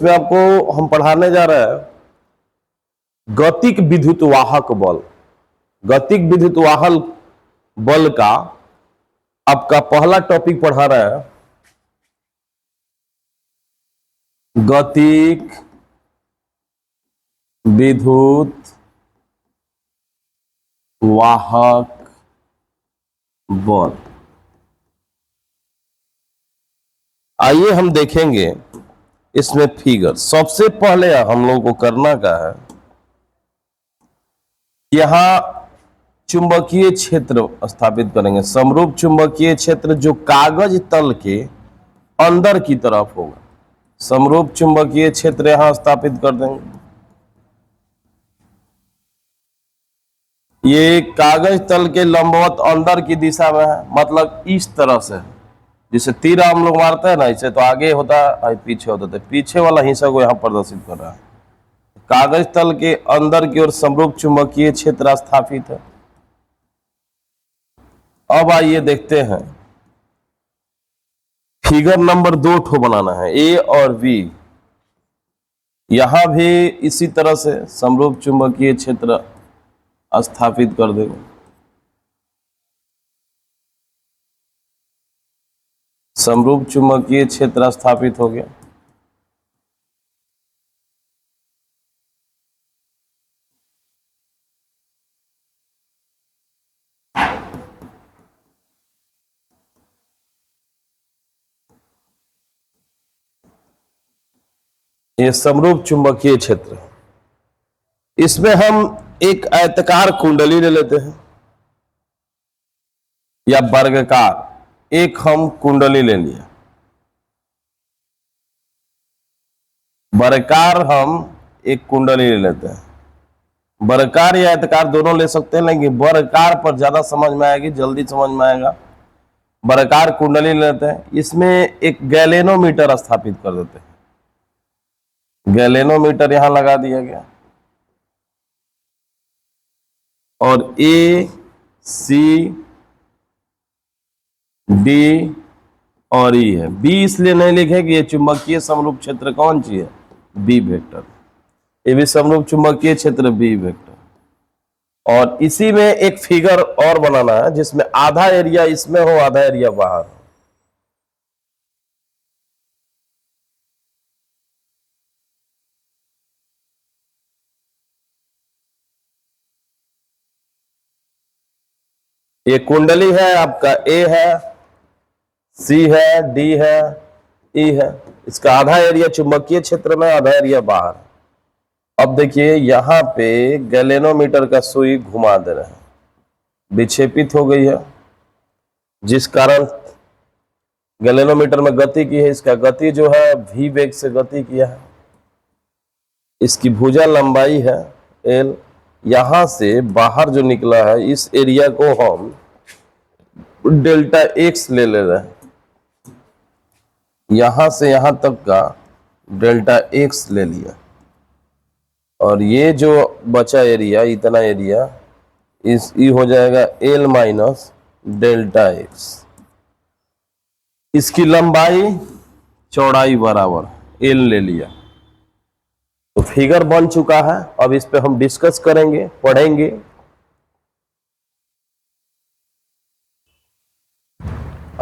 इसमें आपको हम पढ़ाने जा रहे हैं गतिक विद्युत वाहक बल। गतिक विद्युत वाहक बल का आपका पहला टॉपिक पढ़ा रहा है गतिक विद्युत वाहक बल। आइए हम देखेंगे इसमें फिगर। सबसे पहले हम लोगों को करना का है, यहां चुंबकीय क्षेत्र स्थापित करेंगे। समरूप चुंबकीय क्षेत्र जो कागज तल के अंदर की तरफ होगा, समरूप चुंबकीय क्षेत्र यहां स्थापित कर देंगे। ये कागज तल के लंबवत अंदर की दिशा में है, मतलब इस तरह से है। जिसे तीर हम लोग मारते हैं ना, इसे तो आगे होता है पीछे होता है, पीछे वाला हिस्सा को यहां प्रदर्शित कर रहा है। कागज तल के अंदर की ओर समरूप चुंबकीय क्षेत्र स्थापित है। अब आइए देखते हैं, फिगर नंबर 2 ठो बनाना है, ए और बी। यहां भी इसी तरह से समरूप चुंबकीय क्षेत्र स्थापित कर देंगे। समरूप चुंबकीय क्षेत्र स्थापित हो गया। ये समरूप चुंबकीय क्षेत्र, इसमें हम एक आयताकार कुंडली ले लेते हैं या वर्गाकार। एक हम कुंडली ले लिया, वर्गाकार हम एक कुंडली ले लेते हैं। वर्गाकार या आयताकार दोनों ले सकते हैं, लेकिन वर्गाकार पर ज्यादा समझ में आएगी, जल्दी समझ में आएगा। वर्गाकार कुंडली लेते हैं, इसमें एक गैलेनोमीटर स्थापित कर देते हैं। गैलेनोमीटर यहां लगा दिया गया और ए सी डी और ई है। बी इसलिए नहीं लिखे कि ये चुंबकीय समरूप क्षेत्र कौन सी है, बी वेक्टर। ये भी समरूप चुंबकीय क्षेत्र बी वेक्टर। और इसी में एक फिगर और बनाना है जिसमें आधा एरिया इसमें हो, आधा एरिया बाहर हो। ये कुंडली है आपका, ए है, सी है, डी है, ई है। इसका आधा एरिया चुंबकीय क्षेत्र में, आधा एरिया बाहर। अब देखिए यहां पे गैलेनोमीटर का सुई घुमा दे रहे हैं, विक्षेपित हो गई है, जिस कारण गैलेनोमीटर में गति की है। इसका गति जो है v वेग से गति किया है। इसकी भुजा लंबाई है l। यहां से बाहर जो निकला है इस एरिया को हम डेल्टा x ले रहे हैं। यहां से यहां तक का डेल्टा x ले लिया, और ये जो बचा एरिया, इतना एरिया ये हो जाएगा l माइनस डेल्टा x। इसकी लंबाई चौड़ाई बराबर l ले लिया। तो फिगर बन चुका है। अब इस पे हम डिस्कस करेंगे, पढ़ेंगे।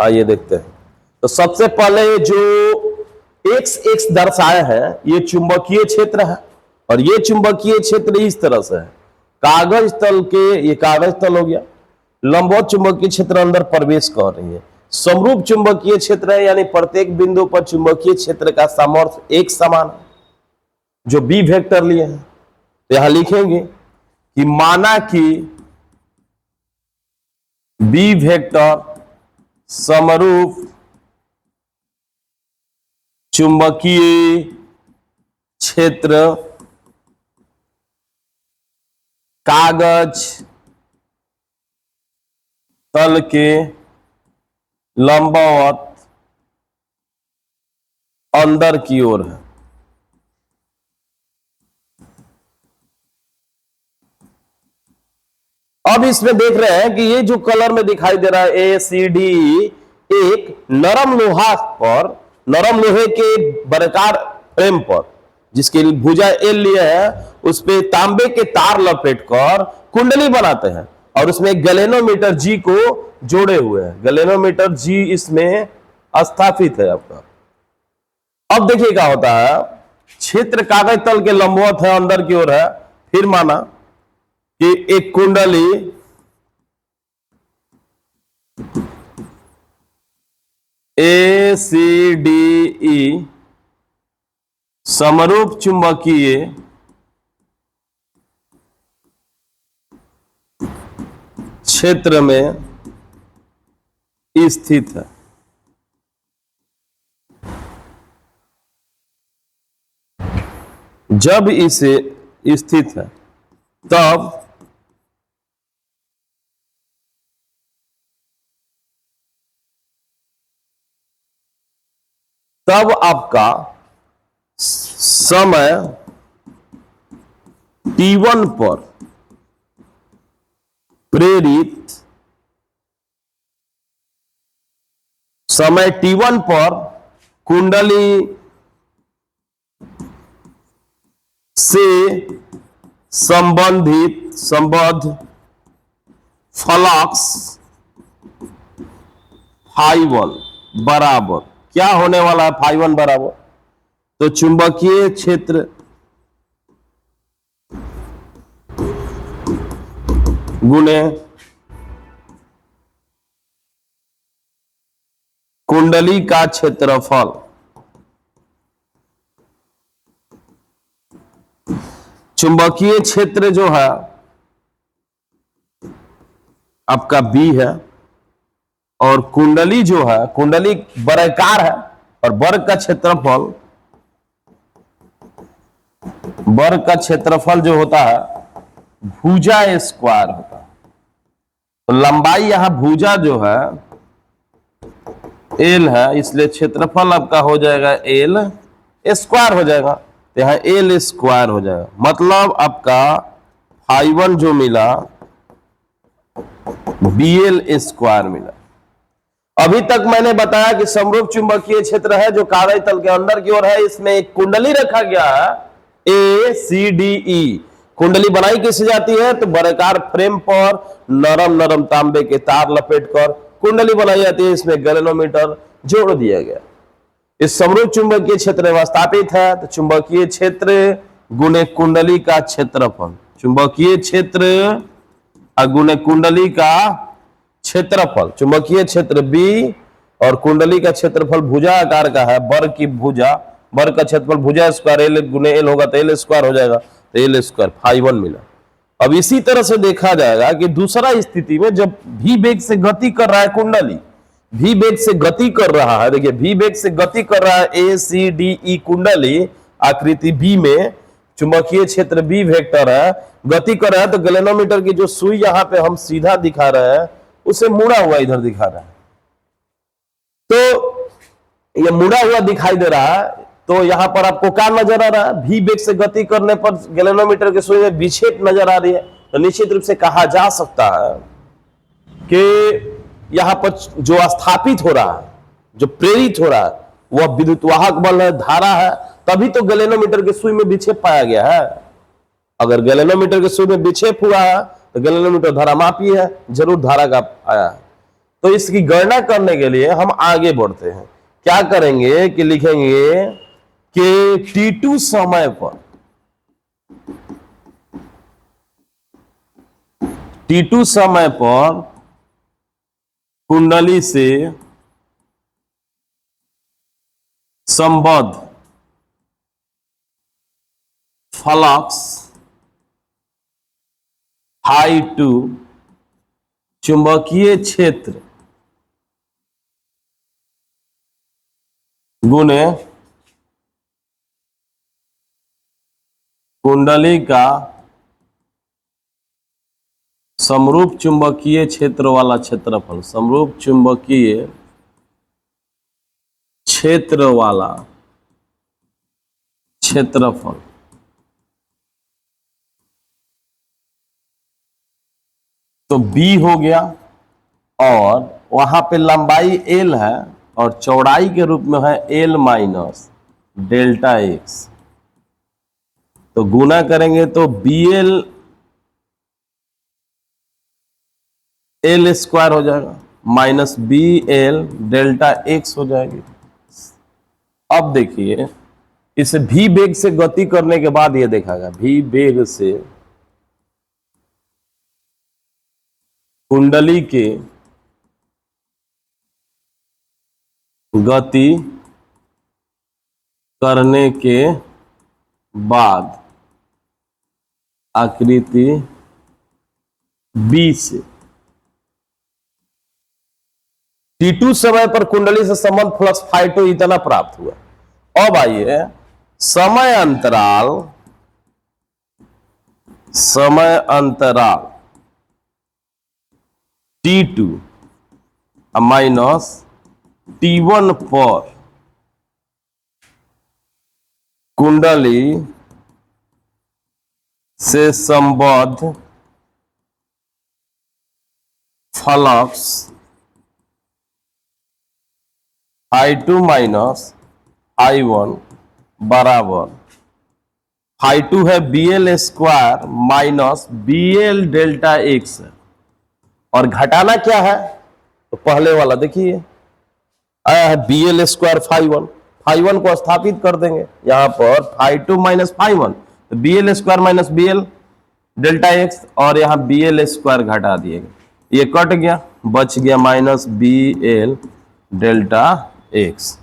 आइए देखते हैं। तो सबसे पहले जो x दर्शाए हैं ये चुंबकीय क्षेत्र है, और ये चुंबकीय क्षेत्र इस तरह से है। कागज तल के, ये कागज तल हो गया, लंबवत चुंबकीय क्षेत्र अंदर प्रवेश कर रही है। समरूप चुंबकीय क्षेत्र है, यानी प्रत्येक बिंदु पर चुंबकीय क्षेत्र का सामर्थ्य एक समान है, जो बी वेक्टर लिए हैं। तो यहां लिखेंगे कि माना कि बी वेक्टर समरूप चुंबकीय क्षेत्र कागज तल के लंबवत अंदर की ओर है। अब इसमें देख रहे हैं कि ये जो कलर में दिखाई दे रहा है ए सी डी, एक नरम लोहा पर, नरम लोहे के वर्गाकार फ्रेम पर, जिसके लिए भुजा एल लिया है, उस पे तांबे के तार लपेटकर कुंडली बनाते हैं और उसमें गैलेनोमीटर जी को जोड़े हुए हैं। गैलेनोमीटर जी इसमें स्थापित है आपका। अब देखिए क्या होता है, क्षेत्र कागज तल के लंबवत है, अंदर की ओर है। फिर माना कि एक कुंडली ए सी डी ई समरूप चुंबकीय क्षेत्र में स्थित है। जब इसे स्थित है तब आपका समय t1 पर प्रेरित समय t1 पर कुंडली से संबद्ध फ्लक्स φ1 बराबर क्या होने वाला है? φ1 बराबर, तो चुंबकीय क्षेत्र गुणे कुंडली का क्षेत्रफल। चुंबकीय क्षेत्र जो है आपका B है और कुंडली जो है, कुंडली वर्गाकार है और वर्ग का क्षेत्रफल जो होता है भुजा स्क्वायर होता है। तो लंबाई यहां भुजा जो है L है, इसलिए क्षेत्रफल आपका हो जाएगा L स्क्वायर हो जाएगा, तो यहां L स्क्वायर हो जाएगा। मतलब आपका φ1 जो मिला BL स्क्वायर मिला। अभी तक मैंने बताया कि समरूप चुंबकीय क्षेत्र है जो कागज तल के अंदर की ओर है। इसमें एक कुंडली रखा गया है ACDE। कुंडली बनाई कैसे जाती है? तो वर्गाकार फ्रेम पर नरम तांबे के तार लपेटकर कुंडली बनाई जाती है। इसमें गैलेनोमीटर जोड़ दिया गया। इस समरूप चुंबकीय क्षेत्र में स्थापित है, तो चुंबकीय क्षेत्र गुणे कुंडली का क्षेत्रफल, चुंबकीय क्षेत्र गुणे कुंडली का क्षेत्रफल, चुंबकीय क्षेत्र B और कुंडली का क्षेत्रफल भुजा आकार का है, वर्ग की भुजा, वर्ग का क्षेत्रफल भुजा स्क्वायर L गुणे L होगा तो L स्क्वायर हो जाएगा, तो L स्क्वायर φ1 मिला। अब इसी तरह से देखा जाएगा कि दूसरा स्थिति में जब V वेग से गति कर रहा है, कुंडली V वेग से गति कर रहा है, देखिए V वेग से गति कर रहा है ACDE कुंडली आकृति B में, चुंबकीय क्षेत्र B वेक्टर है, गति कर रहा है, तो गैलेनोमीटर की जो सुई यहां पे हम सीधा दिखा रहे हैं उसे मुड़ा हुआ इधर दिखा रहा है। तो ये मुड़ा हुआ दिखाई दे रहा है, तो यहां पर आपको क्या नजर आ रहा है? V वेग से गति करने पर गैलेनोमीटर की सुई में विक्षेप नजर आ रही है। तो निश्चित रूप से कहा जा सकता है कि यहां पर जो स्थापित हो रहा है, जो प्रेरित हो रहा है, वह विद्युतवाहक बल है, धारा है, तभी तो गैलेनोमीटर की सुई में विक्षेप पाया गया है। अगर गैलेनोमीटर की सुई में विक्षेप हुआ है तो गैलेनोमीटर धारा मापी है, जरूर धारा का आया है। तो इसकी गणना करने के लिए हम आगे बढ़ते हैं। क्या करेंगे कि लिखेंगे कि T2 समय पर, T2 समय पर कुंडली से संबद्ध फ्लक्स φ2 चुंबकीय क्षेत्र गुणे कुंडली का समरूप चुंबकीय क्षेत्र वाला क्षेत्रफल, समरूप चुंबकीय क्षेत्र वाला क्षेत्रफल। तो B हो गया और वहां पे लंबाई L है और चौड़ाई के रूप में है L माइनस डेल्टा एक्स, तो गुना करेंगे तो BL L स्क्वायर हो जाएगा माइनस BL डेल्टा एक्स हो जाएगी। अब देखिए इसे भी वेग से गति करने के बाद ये देखा गया भी वेग से कुंडली के गति करने के बाद आकृति B से T2 समय पर कुंडली से संबंध फ्लक्स φ2 इतना प्राप्त हुआ। अब आइए समय अंतराल T2 माइनस T1 पर कुंडली से संबद्ध फ्लक्स φ2 माइनस φ1 बराबर φ2 है BL square minus BL delta x है, और घटाना क्या है तो पहले वाला देखिए आया है BL स्क्वायर φ1 को स्थापित कर देंगे यहां पर φ2 माइनस φ1 तो BL square minus BL delta x, और यहां BL स्क्वायर घटा दिएगा, ये कट गया बच गया माइनस BL डेल्टा एक्स।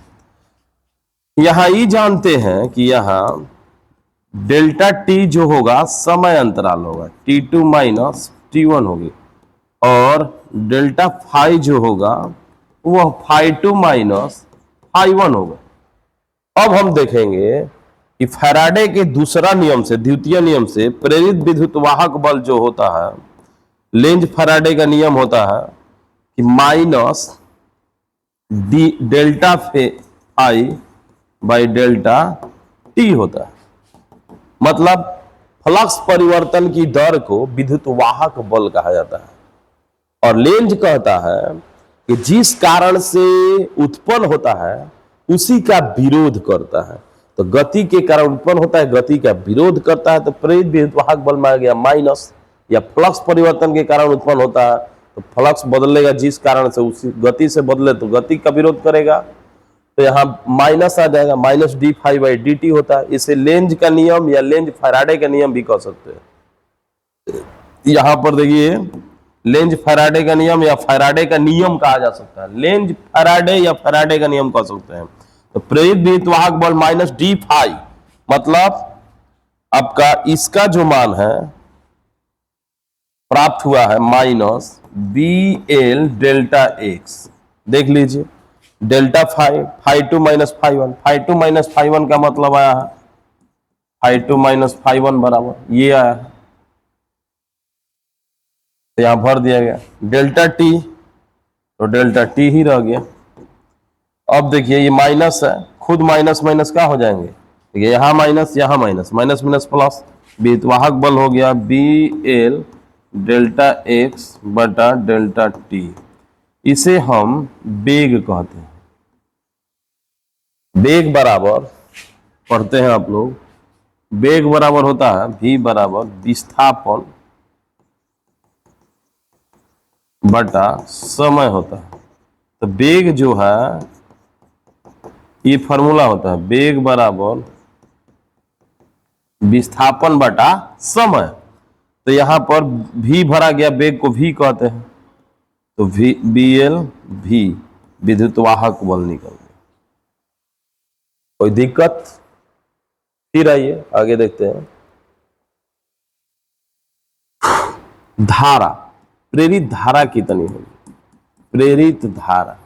यहां ये जानते हैं कि यहां डेल्टा टी जो होगा समय अंतराल होगा T2 माइनस T1 होगी, और डेल्टा फाई जो होगा वह φ2 माइनस φ1 होगा। अब हम देखेंगे कि फैराडे के दूसरा नियम से द्वितीय नियम से प्रेरित विद्युत वाहक बल जो होता है, लेंज फैराडे का नियम होता है कि minus delta phi by delta t होता है, मतलब फ्लक्स परिवर्तन की दर को विद्युत वाहक बल कहा जाता है। और लेंज कहता है कि जिस कारण से उत्पन्न होता है उसी का विरोध करता है, तो गति के कारण उत्पन्न होता है गति का विरोध करता है, तो प्रेरित विद्युत वाहक बल माना गया माइनस, या फ्लक्स परिवर्तन के कारण उत्पन्न होता है तो फ्लक्स बदलेगा जिस कारण से उसी गति से बदले तो गति का विरोध करेगा, तो यहाँ माइनस आ जाएगा minus d phi by d t होता है। इसे लेंज का नियम या लेंज फैराडे का नियम भी कह सकते हैं। यहां पर देखिए लेंज फैराडे का नियम या फैराडे का नियम कहा जा सकता है, लेंज फैराडे या फैराडे का नियम कह सकते हैं। तो प्रेरित विद्युत वाहक बल माइनस डी फाई, मतलब आपका इसका जो मान है प्राप्त हुआ है माइनस BL डेल्टा एक्स, देख लीजिए डेल्टा φ2 माइनस φ1 माइनस φ1 का मतलब आया है φ2 माइनस φ1 बराबर ये आया है, तो यहां भर दिया गया डेल्टा टी, तो डेल्टा टी ही रह गया। अब देखिए ये माइनस है, खुद माइनस माइनस क्या हो जाएंगे, देखिए यहां माइनस माइनस माइनस प्लस, विद्युत वाहक बल हो गया BL डेल्टा एक्स बटा डेल्टा टी, इसे हम वेग कहते हैं। वेग बराबर पढ़ते हैं आप लोग, वेग बराबर होता है v बराबर विस्थापन बटा समय होता है। तो वेग जो है ये फॉर्मूला होता है, वेग बराबर विस्थापन बटा समय, तो यहां पर v भरा गया, वेग को v कहते हैं, तो BL v विद्युत वाहक बल निकल गया। कोई दिक्कत? फिर आइए आगे देखते हैं। धारा, प्रेरित धारा कितनी होगी, प्रेरित धारा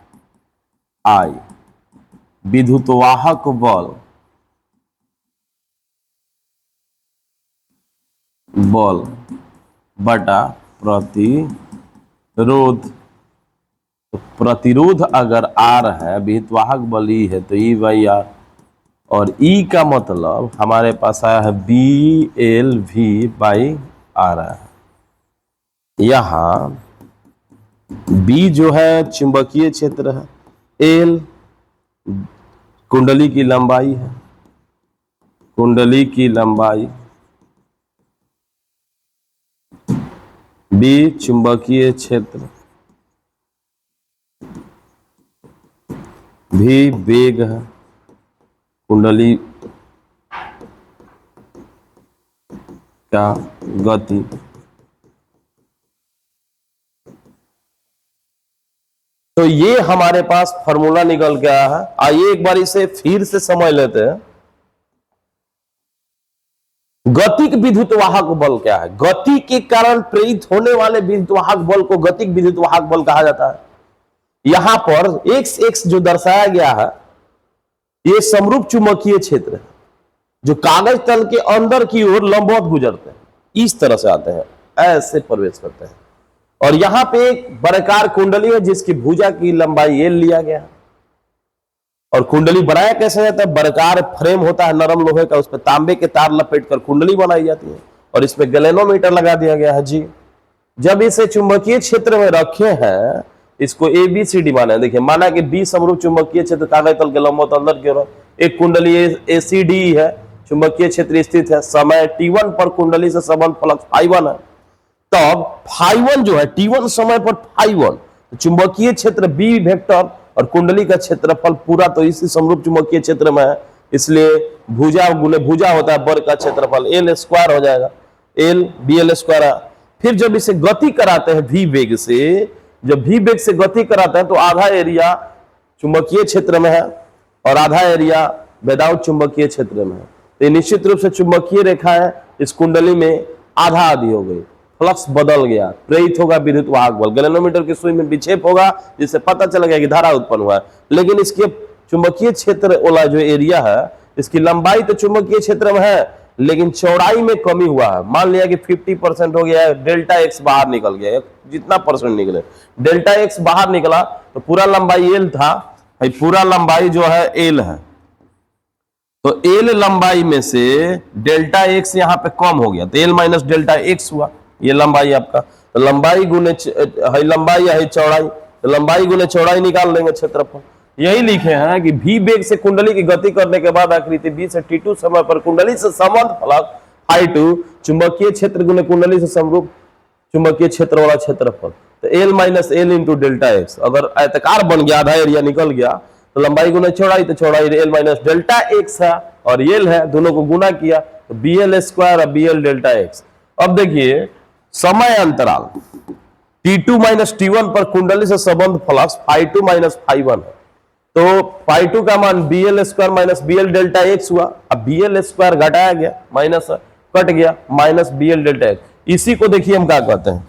I विद्युत वाहक बल बटा प्रतिरोध, तो प्रतिरोध अगर R है, विद्युत वाहक बल E है, तो E बाई R, और E का मतलब हमारे पास आया है BL V बाई R है। यहां B जो है चुंबकीय क्षेत्र है, L कुंडली की लंबाई है, कुंडली की लंबाई, बी चुंबकीय क्षेत्र, भी वेग है, कुंडली का गति। तो ये हमारे पास फॉर्मूला निकल गया है। आइए एक बार इसे फिर से समझ लेते हैं। गतिक विद्युत वाहक बल क्या है? गति के कारण प्रेरित होने वाले विद्युत वाहक बल को गतिक विद्युत वाहक बल कहा जाता है। यहां पर x जो दर्शाया गया है, ये समरूप चुंबकीय क्षेत्र है जो कागज तल के अंदर की ओर लंबवत गुजरते हैं, इस तरह से आते हैं, ऐसे प्रवेश करते हैं। और यहां पे एक वर्गाकार कुंडली है जिसकी भुजा की लंबाई L लिया गया है। और कुंडली बनाया कैसे जाता है? वर्गाकार फ्रेम होता है नरम लोहे का, उस पर तांबे के तार लपेट कर कुंडली बनाई जाती है और इसमें गैलेनोमीटर लगा दिया गया है जी। जब इसे चुंबकीय क्षेत्र में रखे हैं, इसको ABCD माना है। देखिए, माना कि B समरूप चुंबकीय क्षेत्र कागज तल के लंबवत अंदर की ओर, एक कुंडली ACD है, चुंबकीय क्षेत्र स्थित है, समय T1 पर कुंडली से संबंध फ्लक्स ∅1 है। तब ∅1 जो है T1 समय पर ∅1, चुंबकीय क्षेत्र B वेक्टर और कुंडली का क्षेत्रफल पूरा तो इसी समरूप चुंबकीय क्षेत्र में है, इसलिए भुजा गुने भुजा होता है, वर्ग का क्षेत्रफल L स्क्वायर हो जाएगा, L BL स्क्वायर। फिर जब इसे गति कराते हैं V वेग से, जब V वेग से गति कराते हैं तो आधा एरिया चुंबकीय क्षेत्र में है और आधा एरिया विदाउट चुंबकीय क्षेत्र में है। तो निश्चित रूप से चुंबकीय रेखा है इस कुंडली में आधा आधी हो गई, फ्लक्स बदल गया, प्रेरित होगा विद्युत वाहक बल, गैलेनोमीटर की सुई में विक्षेप होगा जिससे पता चलेगा कि धारा उत्पन्न हुआ है। लेकिन इसके चुंबकीय क्षेत्र वाला जो एरिया है, इसकी लंबाई तो चुंबकीय क्षेत्र में है लेकिन चौड़ाई में कमी हुआ है। मान लिया कि 50% हो गया है, डेल्टा एक्स बाहर निकल गया, जितना परसेंट निकले डेल्टा एक्स बाहर निकला तो पूरा लंबाई L था, पूरा लंबाई जो है L है, तो L लंबाई में से डेल्टा एक्स यहां पे कम हो गया तो L माइनस डेल्टा एक्स हुआ, ये लंबाई आपका। तो लंबाई गुने लंबाई है चौड़ाई, तो लंबाई गुने चौड़ाई निकाल लेंगे क्षेत्रफल। यही लिखे हैं कि V वेग से कुंडली की गति करने के बाद आकृति B से T2 समय पर कुंडली से संबंध फ्लक्स ∅2 चुंबकीय क्षेत्र गुने कुंडली से समरूप चुंबकीय क्षेत्र वाला क्षेत्रफल, तो L minus L into delta x. अगर आयताकार बन गया, आधा एरिया निकल गया, तो लंबाई गुना चौड़ाई, तो चौड़ाई L माइनस डेल्टा एक्स है और L है, दोनों को गुना किया तो BL स्क्वायर और BL डेल्टा एक्स। अब देखिए समय अंतराल T2 माइनस T1 पर कुंडली से संबंध फ्लक्स ∅2 माइनस ∅1 है, तो ∅2 का मान BL square minus BL delta x हुआ। अब BL स्क्वायर घटाया गया, माइनस कट गया, माइनस BL डेल्टा एक्स। इसी को देखिए हम क्या कहते हैं,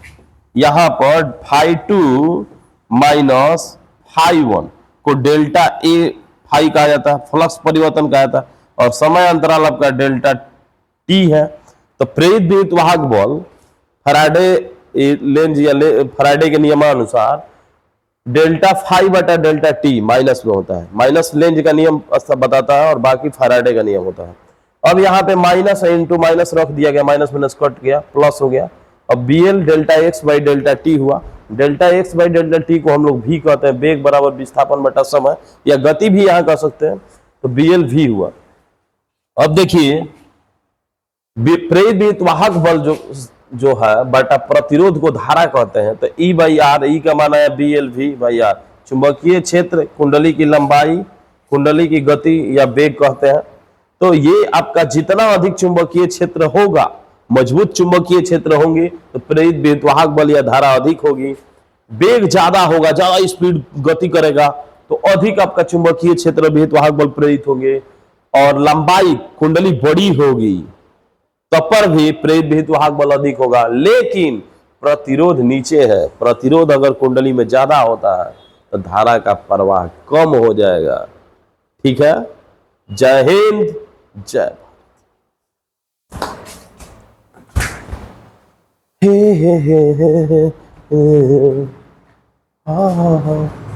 यहां पर ∅2 माइनस ∅1 को डेल्टा ए फाई कहा जाता है, फ्लक्स परिवर्तन कहा जाता है, और समय अंतराल आपका डेल्टा टी है। तो प्रेरित विद्युत वाहक बल फैराडे लेंज या फैराडे के नियमानुसार डेल्टा फाई बटा डेल्टा टी माइनस में होता है। माइनस लेंज का नियम बताता है और बाकी फैराडे का नियम होता है। अब यहाँ पे माइनस इंटू माइनस रख दिया गया, माइनस माइनस कट गया, प्लस हो गया। अब BL delta x by delta t हुआ। Delta x by delta t को हम लोग भी कहते हैं, वेग बराबर विस्थापन बटा समय, या गति भी यहाँ कह सकते हैं, तो BL भी हुआ। अब देखिए प्रेरित विद्युत वाहक बल जो है बटा प्रतिरोध को धारा कहते हैं, तो E बाई आर, ई का माना है BL V बाई आर। चुंबकीय क्षेत्र, कुंडली की लंबाई, कुंडली की गति या वेग कहते हैं। तो ये आपका जितना अधिक चुंबकीय क्षेत्र होगा, मजबूत चुंबकीय क्षेत्र होंगे, तो प्रेरित विद्युत वाहक बल या धारा अधिक होगी। वेग ज्यादा होगा, ज्यादा स्पीड गति करेगा, तो अधिक आपका चुंबकीय क्षेत्र विद्युत वाहक बल प्रेरित होंगे। और लंबाई कुंडली बड़ी होगी तब पर भी प्रेरित विद्युत वाहक बल अधिक होगा। लेकिन प्रतिरोध नीचे है, प्रतिरोध अगर कुंडली में ज्यादा होता है तो धारा का प्रवाह कम हो जाएगा। ठीक है, जय हिंद, जय भारत। हे